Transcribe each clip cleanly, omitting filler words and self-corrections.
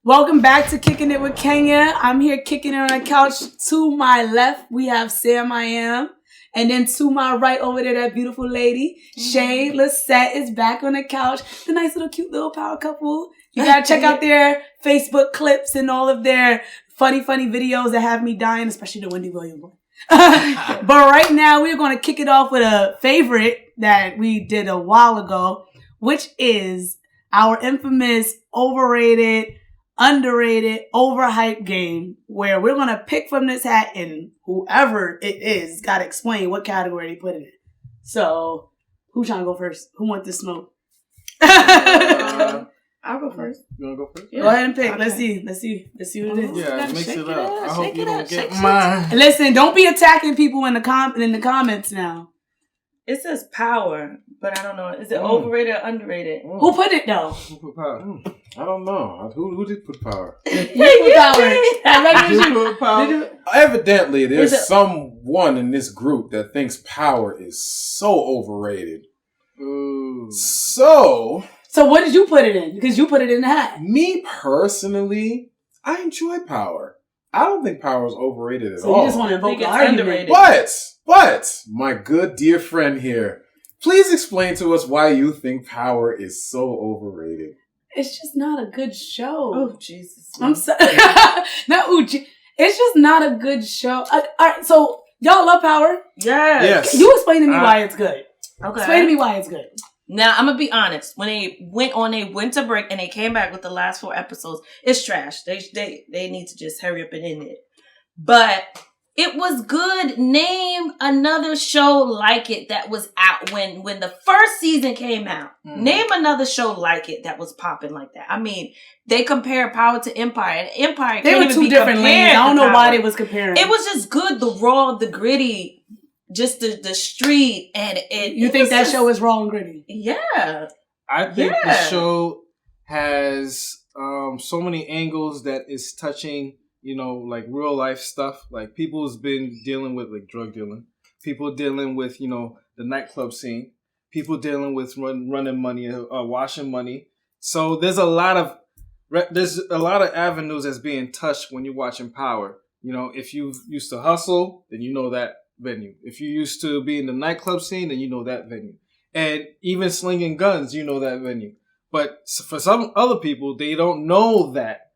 Welcome back to Kicking It with Kenya. I'm here kicking it on the couch. To my left, we have Sam I Am. And then to my right over there, that beautiful lady, Shay Lissette is back on the couch. The nice little cute little power couple. You gotta check out their Facebook clips and all of their funny videos that have me dying, especially the Wendy Williams one. But right now, we're going to kick it off with a favorite that we did a while ago, which is our infamous overrated, underrated, overhyped game, where we're going to pick from this hat and whoever it is got to explain what category they put it in. So, who's trying to go first? Who wants to smoke? I'll go first. You want to go first? Yeah. Go ahead and pick. Okay. Let's see what it is. Yeah, mix it up. I hope you don't get mine. Listen, don't be attacking people in the comments now. It says power, but I don't know. Is it overrated or underrated? Who put it though? Who put power? I don't know. Who did put power? You put power. Did you put power? Evidently, there's someone in this group that thinks power is so overrated. Ooh. So what did you put it in? Because you put it in the hat. Me personally, I enjoy power. I don't think power is overrated at all. So you just want to invoke the argument. But, my good dear friend here, please explain to us why you think power is so overrated. It's just not a good show. Oh, Jesus. I'm sorry. It's just not a good show. All right, so y'all love Power? Yes. You explain to me why it's good. Okay. Explain to me why it's good. Now, I'm going to be honest. When they went on a winter break and they came back with the last 4 episodes, it's trash. They need to just hurry up and end it. But it was good. Name another show like it that was out when the first season came out. Name another show like it that was popping like that. I mean, they compared Power to Empire. And Empire they were two different lanes. I don't know why they was comparing. It was just good. The raw, the gritty. Just the street and you think that show is raw and gritty? Yeah. I think the show has so many angles that is touching, like real life stuff. Like people's been dealing with like drug dealing. People dealing with, the nightclub scene. People dealing with running money, washing money. So there's a lot of avenues that's being touched when you're watching Power. If you used to hustle, then you know that venue. If you used to be in the nightclub scene, then you know that venue. And even slinging guns, you know that venue. But for some other people, they don't know that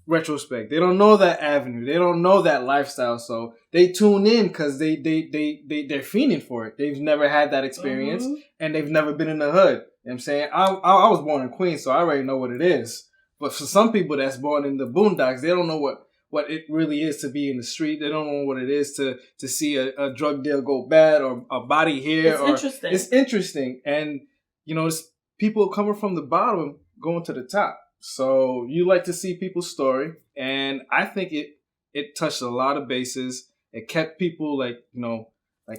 retrospect. They don't know that avenue. They don't know that lifestyle. So they tune in because they're fiending for it. They've never had that experience and they've never been in the hood. You know what I'm saying? I was born in Queens, so I already know what it is. But for some people that's born in the boondocks, they don't know what it really is to be in the street. They don't know what it is to see a drug deal go bad or a body here. It's interesting. And, it's people coming from the bottom going to the top. So you like to see people's story. And I think it touched a lot of bases. It kept people like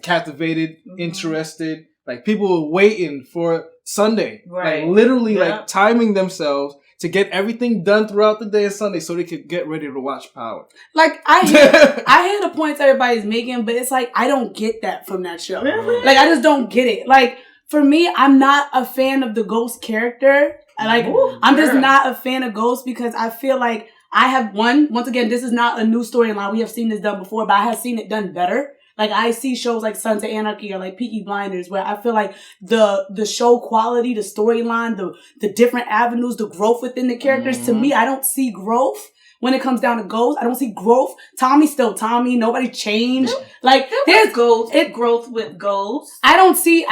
captivated, interested. Like people were waiting for Sunday. Right. Like literally like timing themselves to get everything done throughout the day of Sunday so they could get ready to watch Power. Like, I hear the points everybody's making, but it's like, I don't get that from that show. Really? Like, I just don't get it. Like, for me, I'm not a fan of the Ghost character. I'm just not a fan of Ghost because I feel like I have once again, this is not a new storyline. We have seen this done before, but I have seen it done better. Like, I see shows like Sons of Anarchy or like Peaky Blinders where I feel like the show quality, the storyline, the different avenues, the growth within the characters, to me, I don't see growth when it comes down to Ghost. I don't see growth. Tommy's still Tommy. Nobody changed. Like, there's growth with Ghost. I didn't see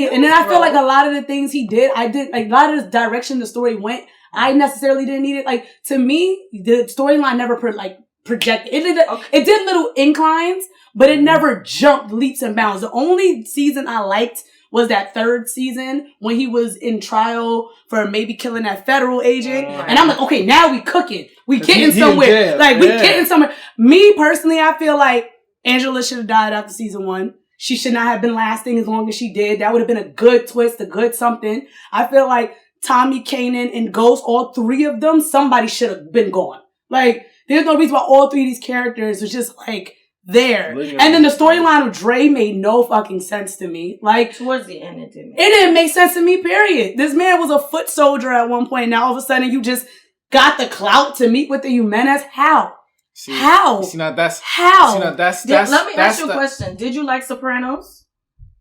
it. And then I feel like a lot of the things he did, a lot of the direction the story went, I necessarily didn't need it. Like, to me, the storyline never projected. It did little inclines, but it never jumped leaps and bounds. The only season I liked was that 3rd season when he was in trial for maybe killing that federal agent. And I'm like, okay, now we cooking. We getting somewhere. We getting somewhere. Me personally, I feel like Angela should have died after season 1. She should not have been lasting as long as she did. That would have been a good twist, a good something. I feel like Tommy, Kanan, and Ghost, all 3 of them, somebody should have been gone. Like, there's no reason why all 3 of these characters was just like there. And then the storyline of Dre made no fucking sense to me. Like, towards the end, it didn't. It didn't make sense to me, period. This man was a foot soldier at one point. Now all of a sudden you just got the clout to meet with the Jimenez? How? How? Let me ask you a question. Did you like Sopranos?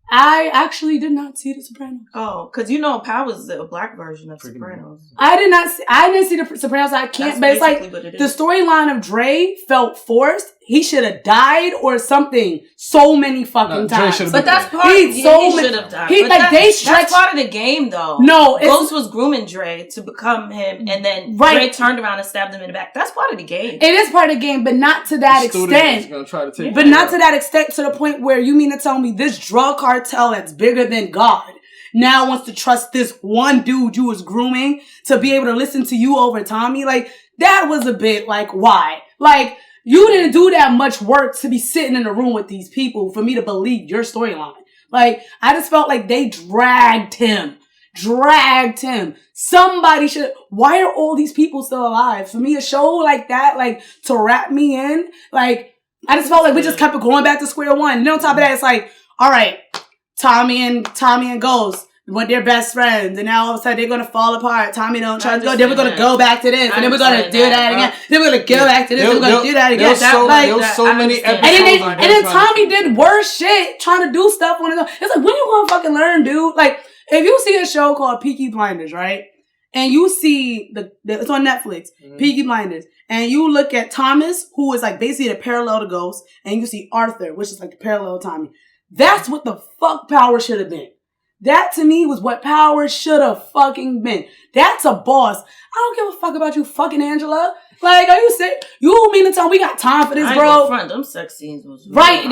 I actually did not see The Sopranos. Oh, because you know Power's the black version of Sopranos. I didn't see The Sopranos. I can't. But it's like the storyline of Dre felt forced. He should have died or something. So many fucking times. But that's part. He should have died. That's part of the game, though. No, Ghost was grooming Dre to become him, and then Dre turned around and stabbed him in the back. That's part of the game. It is part of the game, but not to that extent. Not to that extent, to the point where you mean to tell me this drug cartel that's bigger than God now wants to trust this one dude you was grooming to be able to listen to you over Tommy? Like, that was a bit like, why? Like, you didn't do that much work to be sitting in a room with these people for me to believe your storyline. Like, I just felt like they dragged him. Somebody should, why are all these people still alive? For me, a show like that, like, to wrap me in, like, I just felt like we just kept going back to square one. And then on top of that, it's like, all right, Tommy and Ghost, when they're best friends, and now all of a sudden they're gonna fall apart. Tommy don't try to go. Then we're gonna go back to this, and then we're gonna do that again. Then we're gonna go back to this. And we're gonna do that again. There was so many episodes. And then Tommy did worse shit, trying to do stuff on his own. It's like, when you gonna fucking learn, dude? Like, if you see a show called Peaky Blinders, right, and you see it's on Netflix, Peaky Blinders, and you look at Thomas, who is like basically the parallel to Ghost, and you see Arthur, which is like the parallel to Tommy. That's what the fuck Power should have been. That to me was what Power should have fucking been. That's a boss. I don't give a fuck about you fucking Angela. Like, are you sick? You mean to tell me we got time for this, bro? Front, them sex scenes was right.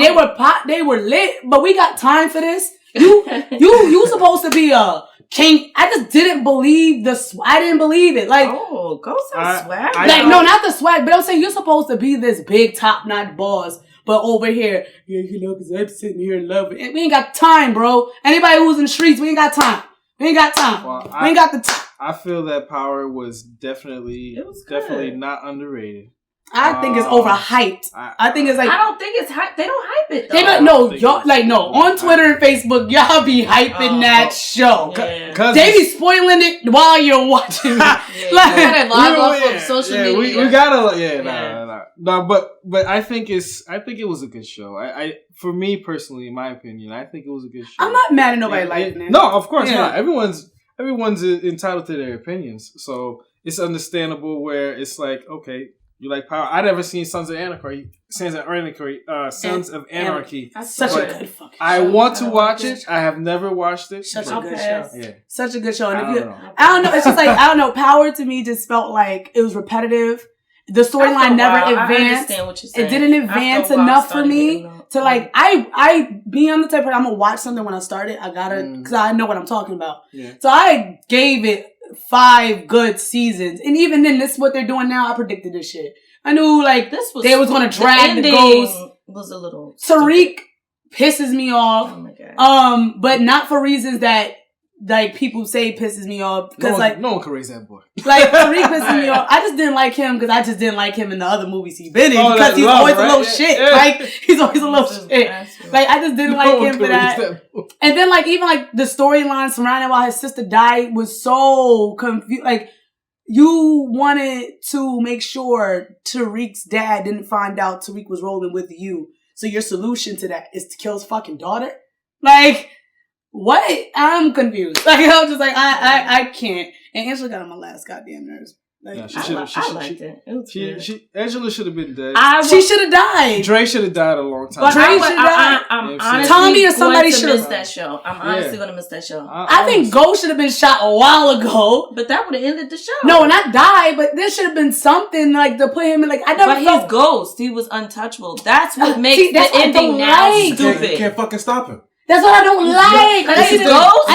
They were lit, but we got time for this. You supposed to be a king. I just didn't believe I didn't believe it. Like, oh, go some swag. No, not the swag, but I'm saying you're supposed to be this big top-notch boss. But over here, because I'm sitting here in love with it. We ain't got time, bro. Anybody who's in the streets, we ain't got time. We ain't got time. Well, we ain't got the time. I feel that Power was definitely not underrated. I think it's overhyped. I think it's like, I don't think it's hype. They don't hype it though. On Twitter and Facebook, y'all be hyping that show. Yeah. They be spoiling it while you're watching it. Like, log off of social media. We gotta, no, but I think it was a good show. I for me personally, in my opinion, I think it was a good show. I'm not mad at nobody liking it. No, of course not. Everyone's entitled to their opinions, so it's understandable where it's like, okay, you like Power. I'd never seen Sons of Anarchy. That's such a good fucking show. I want to watch it. I have never watched it. Such a good show. Yeah. Such a good show. And I don't know. It's just like, I don't know. Power to me just felt like it was repetitive. The storyline never advanced. It didn't advance enough for me to like, I being the type of person, I'm going to watch something when I start it. I gotta, because I know what I'm talking about. Yeah. So I gave it 5 good seasons. And even then, this is what they're doing now. I predicted this shit. I knew like they was going to drag the Ghost. Was a little Tariq pisses me off. Oh my God. But not for reasons that like people say pisses me off, because no one can raise that boy. Like, Tariq pisses me off. I just didn't like him because I just didn't like him in the other movies he's been in, because he's always a little shit. Yeah. Like, he's always a little shit. Like, I just didn't like him for that. And then like, even like the storyline surrounding while his sister died was so confused. Like, you wanted to make sure Tariq's dad didn't find out Tariq was rolling with you. So your solution to that is to kill his fucking daughter? Like, what? I'm confused. Like, I was just like, I can't. And Angela got on my last goddamn nerves. Like, I liked it. It was good. Angela should have been dead. She should have died. Dre should have died a long time. But I'm honestly Tommy or somebody should have missed that show. I'm honestly going to miss that show. I think Ghost should have been shot a while ago. But that would have ended the show. No, not die, but there should have been something like to put him in. Like, I never. But he's Ghost. He was untouchable. That's what makes the ending now stupid. You can't fucking stop him. That's what I don't like. I need Ghost.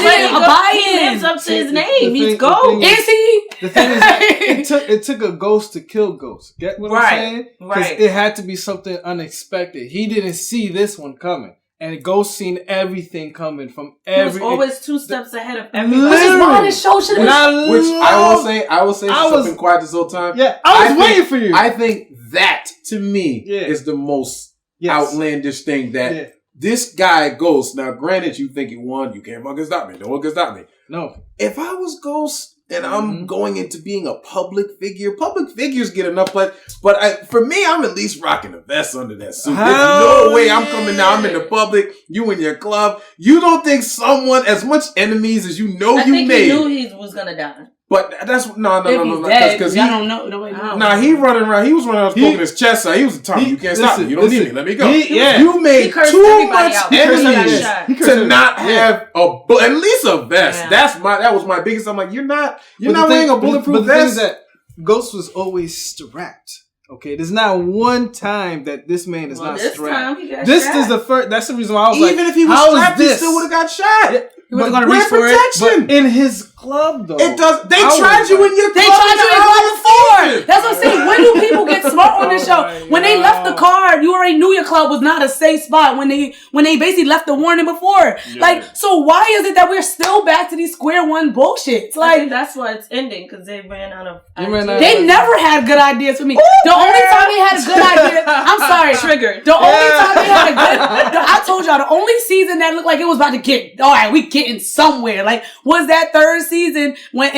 He lives up to his name. He's Ghost. Is he? The thing is, it took a ghost to kill Ghost. Get what I'm saying? Because it had to be something unexpected. He didn't see this one coming. And Ghost seen everything coming from every... He was always 2 steps ahead of everybody. Which is why this show should have been... Which I will say I've been quiet this whole time. Yeah, I was waiting for you. I think that, to me, is the most outlandish thing that... This guy, Ghost, now granted you think he won, you can't fucking stop me. No one can stop me. No. If I was Ghost, and I'm going into being a public figure. Public figures get enough play, but for me, I'm at least rocking a vest under that suit. There's no way I'm coming down. I'm in the public. You in your club. You don't think someone as much enemies as you know you made? He knew he was gonna die. But that's no. Because I don't know. Nobody knows. Nah, he running around. He was running around poking his chest out. He was telling you can't stop me. You don't need me. Let me go. You made too much enemies to not have at least a vest. Yeah. That was my biggest. I'm like, you're not wearing a bulletproof vest. But the thing is that Ghost was always strapped. Okay, there's not one time that this man is not strapped. This is the first. That's the reason why I was even if he was strapped, he still would have got shot. Yeah. He wasn't going to reach for it. But in his club, though. It does. They tried you in your club. They tried you in your club before. That's what I'm saying. When do people get smart on this show? When they left the card, you already knew your club was not a safe spot when they basically left the warning before. Yeah. Like, so why is it that we're still back to these square one bullshit? It's like, I think that's why it's ending, because they ran out of ideas. They never had good ideas for me. The only time they had a good idea, I'm sorry. Triggered. The only time they had a good, I told y'all, the only season that looked like it was about to get, all right, we getting somewhere. Like, was that third season when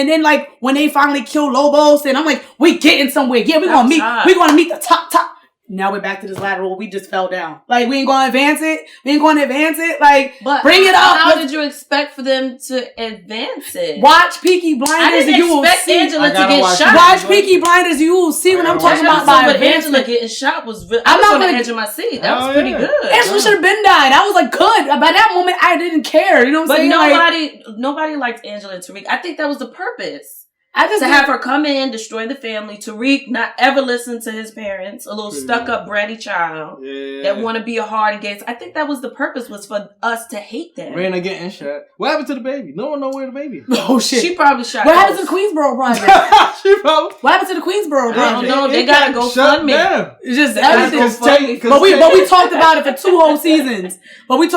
they finally killed Lobos, and I'm like, we getting somewhere. Yeah, we're gonna meet the top. Now we're back to this lateral. We just fell down. Like, we ain't gonna advance it. Like, but bring it up. How did you expect for them to advance it? Watch Peaky Blinders and you will see. Angela to get shot. Watch Peaky Blinders, you will see what I'm talking about. By Angela getting shot was really, I was on the edge of my seat. That was pretty good. Angela should have been died. I was like, good. By that moment, I didn't care. You know what I'm saying? But nobody liked Angela and Tariq. I think that was the purpose. To have her come in, destroy the family. Tariq not ever listen to his parents. A little stuck-up, bratty child that want to be a hard and gay. I think that was the purpose, was for us to hate them. Raina getting shot. What happened to the baby? No one know where the baby is. Oh, shit. She probably shot. What happened to the Queensboro project? What happened to the Queensboro project? I don't know. They gotta go fund me. It's just everything. But we talked about it for 2 whole seasons. I was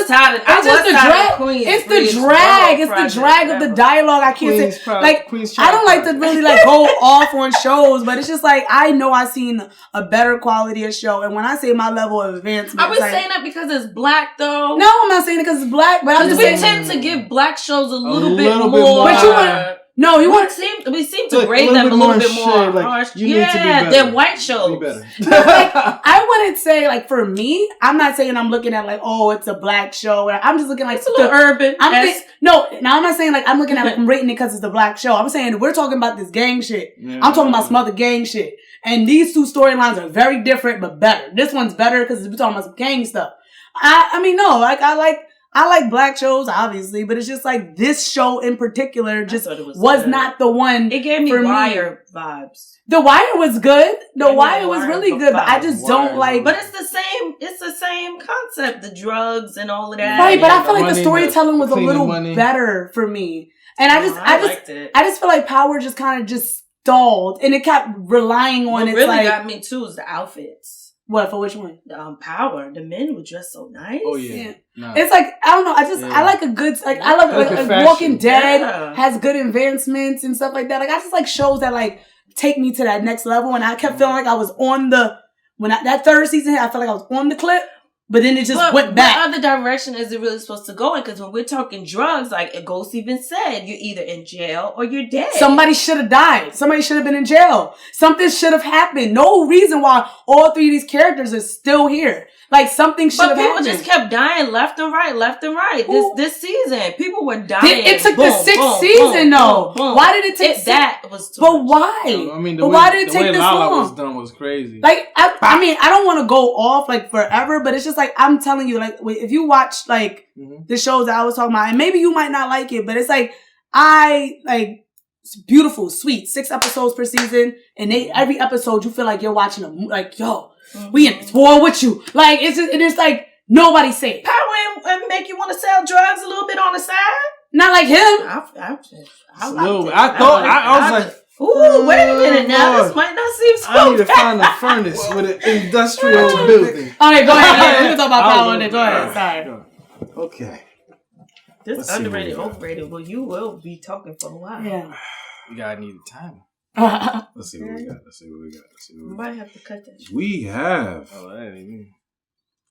tired. It's the drag. It's the drag of the dialogue. I can't say. Like, I don't like to really go off on shows, but it's just like, I know I've seen a better quality of show. And when I say my level of advancement, are we saying that because it's black though? No, I'm not saying it because it's black, but I'm just saying, we tend to give black shows a little bit more. But we seem to grade them a little bit more harsh. Than white shows. I wouldn't say, like, for me, I'm not saying I'm looking at like, oh, it's a black show. I'm just looking like it's a little urban. I'm not saying like I'm looking at like I'm rating it because it's a black show. I'm saying we're talking about this gang shit. Yeah. I'm talking about some other gang shit. And these two storylines are very different but better. This one's better because we're talking about some gang stuff. I like black shows, obviously, but it's just like this show in particular just was not the one. It gave me Wire vibes. The Wire was good. The Wire was really good, but I just don't like. But it's the same concept, the drugs and all of that. Right, but I feel like the storytelling was a little better for me, and I just feel like Power just kind of just stalled, and it kept relying on. What really got me too is the outfits. What, for which one? Power. The men would dress so nice. Oh yeah. Nah. It's like, I don't know. I like a good, like, I love like Walking Dead has good advancements and stuff like that. Like, I just like shows that like take me to that next level. And I kept feeling like I was on that third season, I felt like I was on the clip. But then it just went back. What other direction is it really supposed to go in? Because when we're talking drugs, like Ghost even said, you're either in jail or you're dead. Somebody should have died. Somebody should have been in jail. Something should have happened. No reason why all 3 of these characters are still here. Like, something should have happened. But people just kept dying left and right. This season, people were dying. It took the 6th season, though. Why did it take that was too But why? I mean, why did it take this long? Was done was crazy. Like, I mean, I don't want to go off like forever, but it's just like, I'm telling you, like, if you watch like the shows that I was talking about, and maybe you might not like it, but it's like, it's beautiful, sweet, 6 episodes per season, and every episode you feel like you're watching like, yo, we in this war with you. Like, it's like nobody's safe. Power and make you want to sell drugs a little bit on the side. Not like him. I was like, ooh, wait a minute now. This might not seem so I need to find a furnace with an industrial building. Okay, go ahead. Yeah, we can talk about Power then. Go ahead. Sorry. Okay. This underrated, overrated. Well, you will be talking for a while. Yeah. We gotta need a time. Let's see what we got. We might have to cut that. We have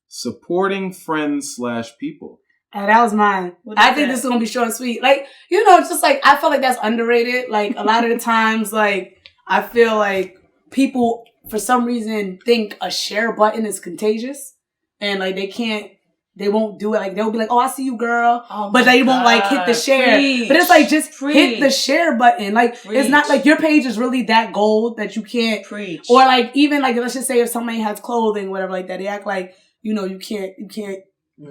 supporting friends / people. That was mine. I think this is gonna be short and sweet. Like, you know, it's just like I feel like that's underrated. Like a lot of the times, like I feel like people for some reason think a share button is contagious, and like they won't do it. Like they'll be like, "Oh, I see you, girl," but they won't like hit the share. But it's like just hit the share button. Like it's not like your page is really that gold that you can't. Or like even like let's just say if somebody has clothing, whatever like that, they act like you know you can't. You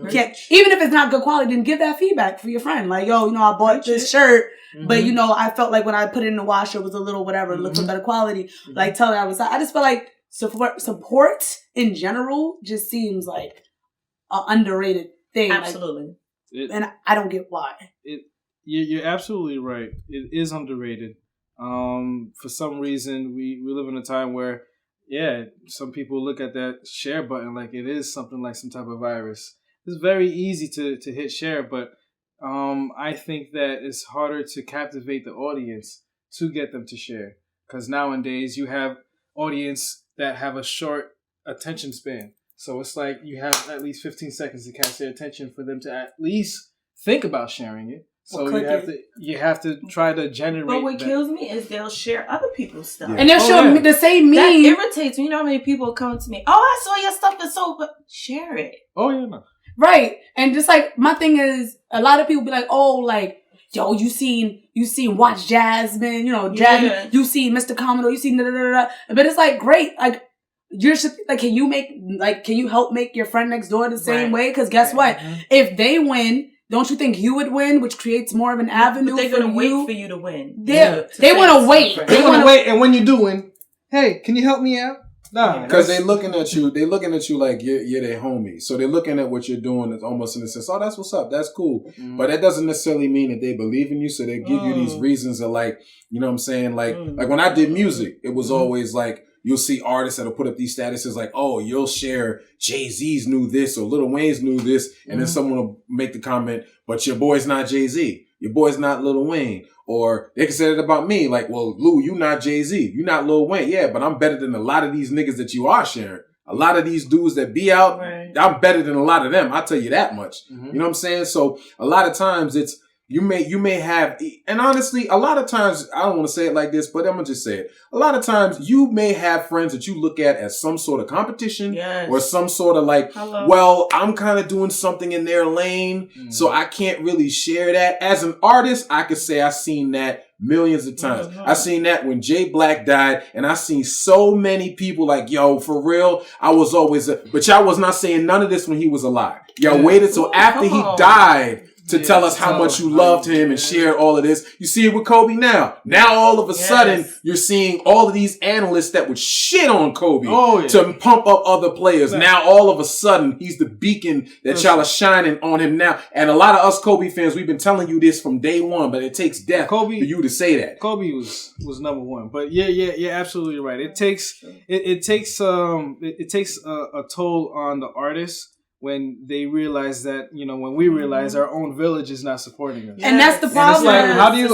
can't, even if it's not good quality, then give that feedback for your friend. Like, yo, you know, I bought this shirt, but you know, I felt like when I put it in the washer, it was a little whatever, looked better quality. Like, tell her I just feel like support in general just seems like an underrated thing. Absolutely. Like, and I don't get why. You're absolutely right. It is underrated. For some reason, we live in a time where, some people look at that share button like it is something like some type of virus. It's very easy to hit share, but I think that it's harder to captivate the audience to get them to share. Because nowadays you have audience that have a short attention span. So it's like you have at least 15 seconds to catch their attention for them to at least think about sharing it. So you have to try to generate. But what kills me is they'll share other people's stuff, and they'll show the same meme. That irritates me. You know how many people come to me? Oh, I saw your stuff. It's so good. Share it. Oh yeah, no. Right. And just like, my thing is, a lot of people be like, oh, like, yo, you seen Watch Jasmine, you know, Jasmine, you seen Mr. Commodore, you seen da-da-da-da. But it's like, great. Like, can you help make your friend next door the same way? Cause guess what? If they win, don't you think you would win, which creates more of an avenue but they're going to wait for you to win. They want to wait. They want to wait. And when you do win, hey, can you help me out? Nah, because they're looking at you. They're looking at you like you're their homie. So they're looking at what you're doing. It's almost in the sense, oh, that's what's up. That's cool. But that doesn't necessarily mean that they believe in you. So they give you these reasons of like, you know what I'm saying? Like when I did music, it was always like you'll see artists that'll put up these statuses like, oh, you'll share Jay-Z's knew this or Lil Wayne's knew this, and then someone will make the comment, but your boy's not Jay-Z. Your boy's not Lil Wayne. Or they can say it about me, like, well, Lou, you not Jay-Z. You not Lil Wayne. Yeah, but I'm better than a lot of these niggas that you are sharing. A lot of these dudes that be out, I'm better than a lot of them. I'll tell you that much. You know what I'm saying? So a lot of times it's, you may have, and honestly, a lot of times, I don't want to say it like this, but I'm going to just say it. A lot of times you may have friends that you look at as some sort of competition or some sort of like, well, I'm kind of doing something in their lane, so I can't really share that. As an artist, I could say I've seen that millions of times. I seen that when Jay Black died, and I seen so many people like, yo, for real, I was always, but y'all was not saying none of this when he was alive. Y'all waited till after he died to tell us how much you loved him and shared all of this. You see it with Kobe now. Now all of a sudden, you're seeing all of these analysts that would shit on Kobe to pump up other players. Now all of a sudden, he's the beacon that y'all are shining on him now. And a lot of us Kobe fans, we've been telling you this from day one, but it takes death for you to say that. Kobe was number one. But you're absolutely right. It takes a toll on the artist when they realize that, you know, when we realize our own village is not supporting us. And that's the problem. And it's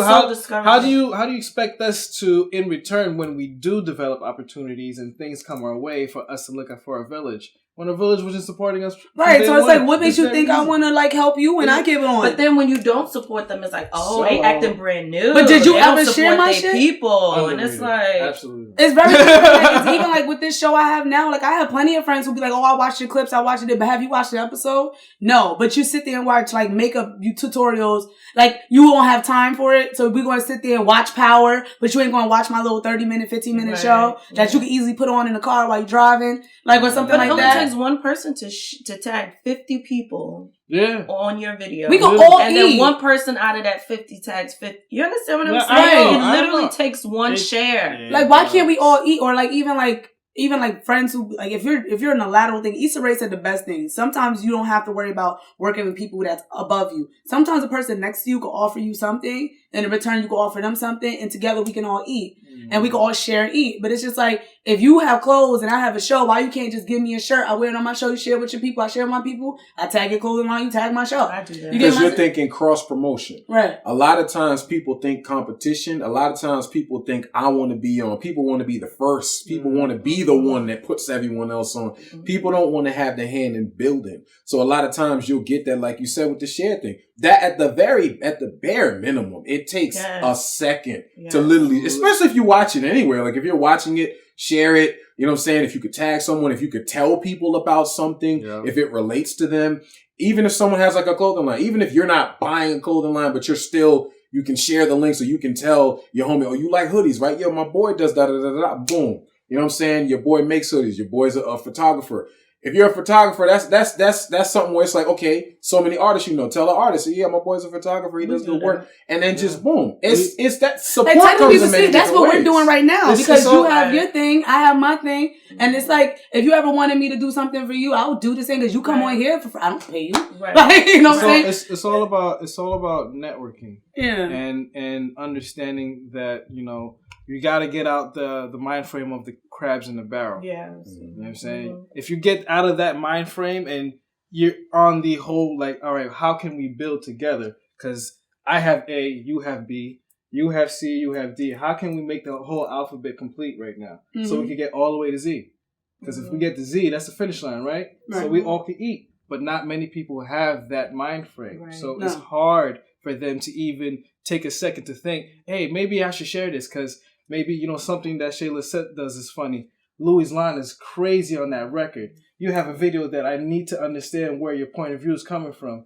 like, how do you expect us to, in return, when we do develop opportunities and things come our way, for us to look for a village? When a village wasn't supporting us. Right, so it's like, what makes you think I want to like help you when I give it on? But then when you don't support them, it's like, oh, they acting brand new. But did you ever share my shit? People, and it's like, absolutely, it's very different. It's even like with this show I have now. Like I have plenty of friends who be like, oh, I watched your clips, I watched it, but have you watched the episode? No, but you sit there and watch like makeup tutorials. Like you won't have time for it, so we're going to sit there and watch Power, but you ain't going to watch my little 30-minute, 15-minute show that you can easily put on in the car while you're driving, like or something like that. But it only takes one person to tag 50 people on your video. We can all and then one person out of that 50 tags 50. You understand what I'm saying? It literally takes one share. Like why can't we all eat? Or like even like friends who like if you're in a lateral thing, Issa Rae said the best thing. Sometimes you don't have to worry about working with people that's above you. Sometimes the person next to you can offer you something and in return you can offer them something, and together we can all eat. And we can all share and eat. But it's just like, if you have clothes and I have a show, why you can't just give me a shirt? I wear it on my show, you share it with your people, I share with my people. I tag your clothing line, you tag my show. I do that. Because you're thinking cross promotion. Right. A lot of times people think competition. A lot of times people think I want to be on. People want to be the first. People want to be the one that puts everyone else on. People don't want to have their hand in building. So a lot of times you'll get that, like you said, with the share thing. That at the bare minimum, it takes a second to literally, especially if you watch it anywhere. Like if you're watching it, share it. You know what I'm saying? If you could tag someone, if you could tell people about something, if it relates to them, even if someone has like a clothing line, even if you're not buying a clothing line, but you can share the link so you can tell your homie, oh, you like hoodies, right? Yeah, my boy does da-da-da-da-da. Boom. You know what I'm saying? Your boy makes hoodies. Your boy's a photographer. If you're a photographer, that's something where it's like, okay, so many artists, you know, tell the artist, yeah, my boy's a photographer, he does good work, and then just boom, it's that support comes in many different That's what ways. we're doing right now, because you have your thing, I have my thing, and it's like, if you ever wanted me to do something for you, I would do the same, because you come on here for I don't pay you, like, you know what I'm saying? It's all about networking, and understanding that, you know, you got to get out the mind frame of the crabs in the barrel. Yeah. You know what I'm saying? If you get out of that mind frame and you're on the whole, like, all right, how can we build together? Because I have A, you have B, you have C, you have D. How can we make the whole alphabet complete right now? So we can get all the way to Z. Because if we get to Z, that's the finish line, right? So we all can eat. But not many people have that mind frame. Right. So it's hard for them to even take a second to think, hey, maybe I should share this because maybe, you know, something that Shayla does is funny. Louis' line is crazy on that record. You have a video that I need to understand where your point of view is coming from.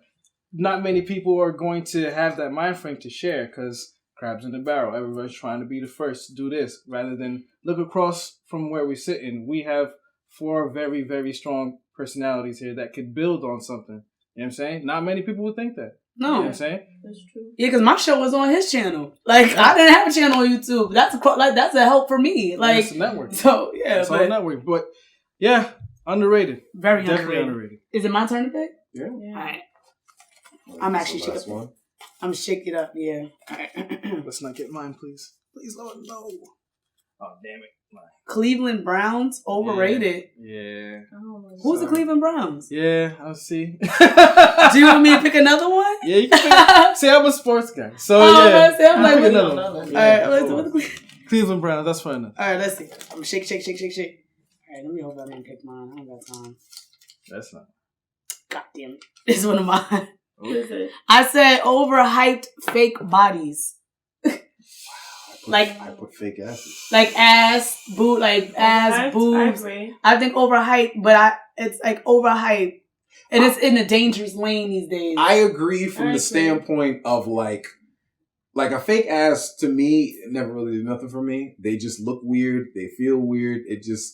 Not many people are going to have that mind frame to share because crabs in the barrel. Everybody's trying to be the first to do this rather than look across from where we're sitting. We have 4 very, very strong personalities here that could build on something. You know what I'm saying? Not many people would think that. No. You know what I'm saying? That's true. Yeah, because my show was on his channel. Like, I didn't have a channel on YouTube. That's a help for me. Like, it's a network. So, yeah. It's all a network. But, yeah, underrated. Very Definitely underrated. Is it my turn to pick? Yeah. All right. I'm actually shaking one. I'm gonna shake it up, yeah. All right. Let's not get mine, please. Please, Lord, no. Oh, damn it. Mine. Cleveland Browns, overrated. Yeah. Oh, who's the Cleveland Browns? Yeah, I'll see. Do you want me to pick another one? Yeah, you can pick. See, I'm a sports guy. So, yeah. I'm like, another one. All right, let's do it. Cleveland Browns, that's fine enough. All right, let's see. I'm gonna shake. All right, let me hope I didn't pick mine. I don't got time. That's not. God damn it. This is one of mine. What is it? I said overhyped fake bodies. I put fake asses. Like ass, boobs. I agree. I think overhyped, but it's like overhyped. And it's in a dangerous lane these days. I agree from the standpoint of like a fake ass to me never really did nothing for me. They just look weird. They feel weird.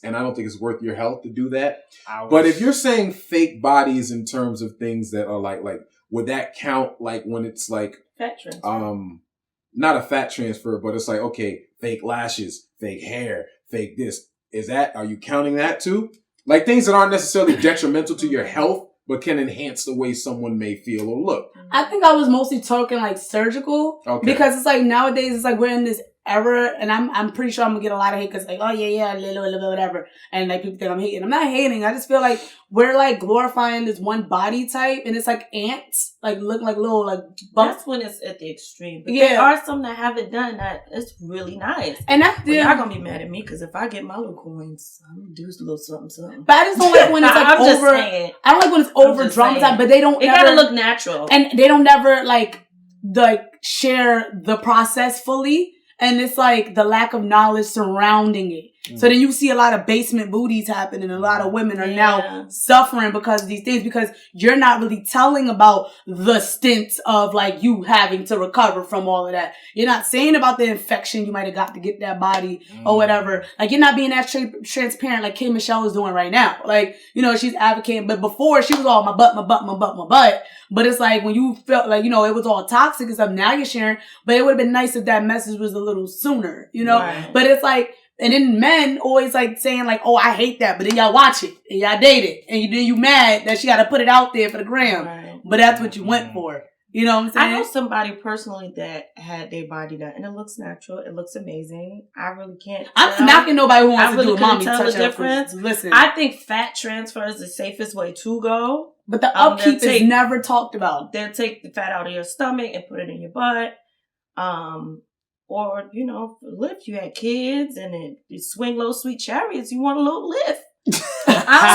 And I don't think it's worth your health to do that. But if you're saying fake bodies in terms of things that are like, would that count like when it's like, fat transfer? Not a fat transfer, but it's like, okay, fake lashes, fake hair, fake this. Are you counting that too? Like things that aren't necessarily detrimental to your health, but can enhance the way someone may feel or look. I think I was mostly talking like surgical. Okay. Because it's like nowadays it's like we're in this era, and I'm pretty sure I'm gonna get a lot of hate because like, oh yeah, little whatever, and like people think I'm hating. I'm not hating. I just feel like we're like glorifying this one body type, and it's like ants, like looking like little like bumps. That's when it's at the extreme. But there are some that haven't done that. It's really nice. And that's y'all gonna be mad at me because if I get my little coins, I'm gonna do a little something. But I just don't like when it's like I don't like when it's over dramatized, but they don't. It gotta look natural, and they don't never like share the process fully. And it's like the lack of knowledge surrounding it. So then you see a lot of basement booties happening. A lot of women are now suffering because of these things, because you're not really telling about the stints of like you having to recover from all of that. You're not saying about the infection you might have got to get that body or whatever. Like you're not being that transparent like K. Michelle is doing right now. Like, you know, she's advocating, but before she was all my butt. But it's like when you felt like, you know, it was all toxic and stuff, now you're sharing, but it would have been nice if that message was a little sooner, you know? Right. But it's like, and then men always like saying like, oh, I hate that. But then y'all watch it and y'all date it. And then you mad that she got to put it out there for the gram. Right. But that's what you went for. You know what I'm saying? I know somebody personally that had their body done, and it looks natural. It looks amazing. I really can't. I'm knocking nobody who wants to do a mommy tell touch the difference. Listen, I think fat transfer is the safest way to go. But the upkeep is never talked about. They'll take the fat out of your stomach and put it in your butt. Or, you know, lift. You had kids and then you swing low sweet chariots. You want a little lift.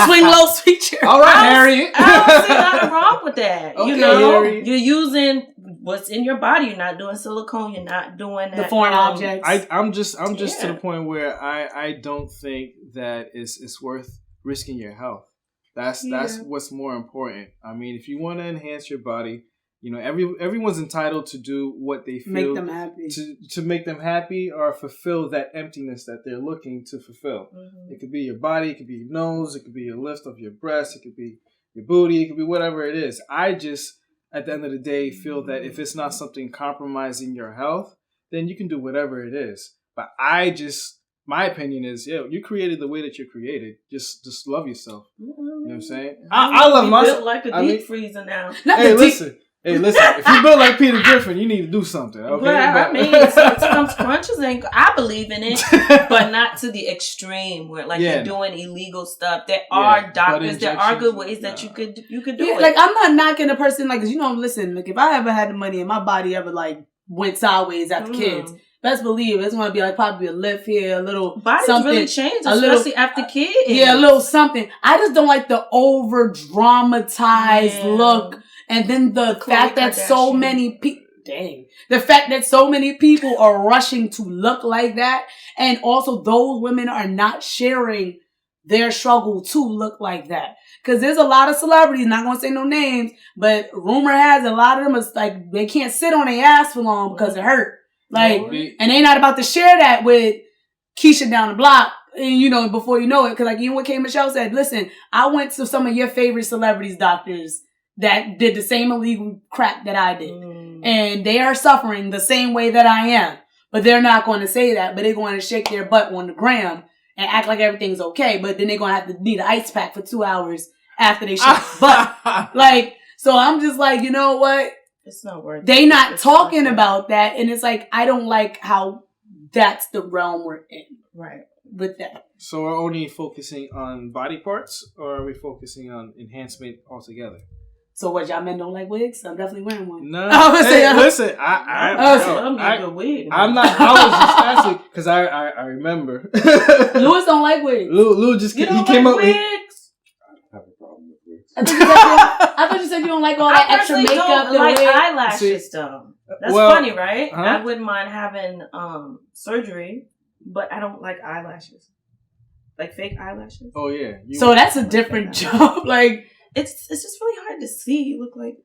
Swing low sweet chariots. All right, Harriet. I don't see nothing wrong with that. Okay, you know, Harriet. you're using what's in your body. You're not doing silicone. You're not doing that. The foreign objects. I'm just to the point where I don't think that it's worth risking your health. That's what's more important. I mean, if you want to enhance your body, you know, everyone's entitled to do what they feel make them happy to make them happy or fulfill that emptiness that they're looking to fulfill. Mm-hmm. It could be your body, it could be your nose, it could be your lift of your breast, it could be your booty, it could be whatever it is. I just, at the end of the day, feel that if it's not something compromising your health, then you can do whatever it is. But my opinion is, you created the way that you're created. Just love yourself. You know what I'm saying? I love myself. Built like a deep freezer now. Hey, listen. If you build like Peter Griffin, you need to do something. Okay? But I mean, sometimes crunches ain't. I believe in it, but not to the extreme where you're doing illegal stuff. There are doctors. There are good ways that you could do it. Like, I'm not knocking a person. Like, 'cause, you know, listen. Like, if I ever had the money and my body ever went sideways after kids, best believe it's going to be probably a lift here, a little bodies something. Really change, especially after kids. Yeah, a little something. I just don't like the over dramatized look. And then the fact that so many people, the fact that so many people are rushing to look like that. And also those women are not sharing their struggle to look like that. Cause there's a lot of celebrities, not gonna say no names, but rumor has a lot of them is they can't sit on their ass for long because it hurt. And they not about to share that with Keisha down the block. And, you know, before you know it, cause even what K. Michelle said, listen, I went to some of your favorite celebrities' doctors that did the same illegal crap that I did. And they are suffering the same way that I am. But they're not going to say that, but they're going to shake their butt on the gram and act like everything's okay. But then they're going to have to need an ice pack for 2 hours after they shake their butt. So I'm just you know what? It's not worth it. They not talking about that. And it's I don't like how that's the realm we're in. Right. With that. So we're only focusing on body parts or are we focusing on enhancement altogether? So what, y'all men don't like wigs? I'm definitely wearing one. No. Listen, I'm not, I was just asking, because I remember. Louis don't like wigs. Lou just, he came up with. I have a problem with wigs. I thought you said you don't like all that extra makeup. I don't like eyelashes though. That's funny, right? Huh? I wouldn't mind having surgery, but I don't like eyelashes. Like fake eyelashes. Oh yeah. So that's a different job. It's just really hard to see. You look like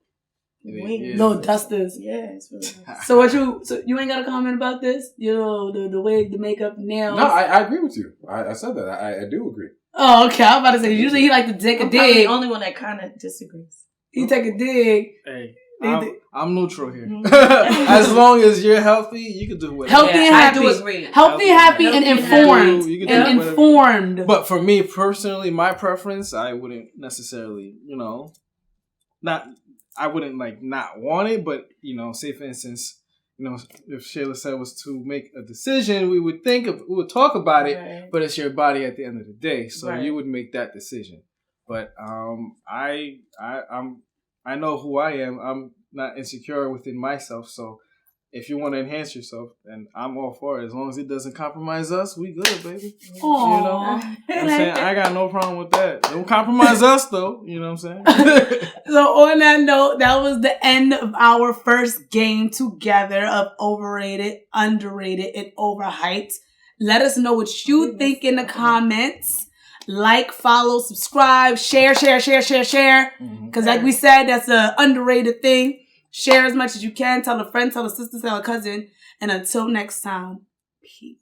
wings. Little dusters. Yeah, it's really hard. So you ain't got a comment about this? You know, the wig, the makeup, nails. No, I agree with you. I said that. I do agree. Oh, okay. I was about to say, usually he like to take a dig. I'm the only one that kind of disagrees. He take a dig. Hey, I'm neutral here. As long as you're healthy, you can do whatever. Healthy and happy. I do agree. Healthy, happy, and informed. Informed. But for me personally, my preference, I wouldn't necessarily, I wouldn't not want it, but say for instance, if Shayla said was to make a decision, we would talk about it, right. But it's your body at the end of the day, so you would make that decision. But I know who I am. I'm not insecure within myself. So if you want to enhance yourself, then I'm all for it. As long as it doesn't compromise us, we good, baby. Aww. You know what I'm saying? I got no problem with that. Don't compromise us, though. You know what I'm saying? So on that note, that was the end of our first game together of Overrated, Underrated, and Overhyped. Let us know what you think in the comments. Like, follow, subscribe, share. Because like we said, that's an underrated thing. Share as much as you can. Tell a friend, tell a sister, tell a cousin. And until next time, peace.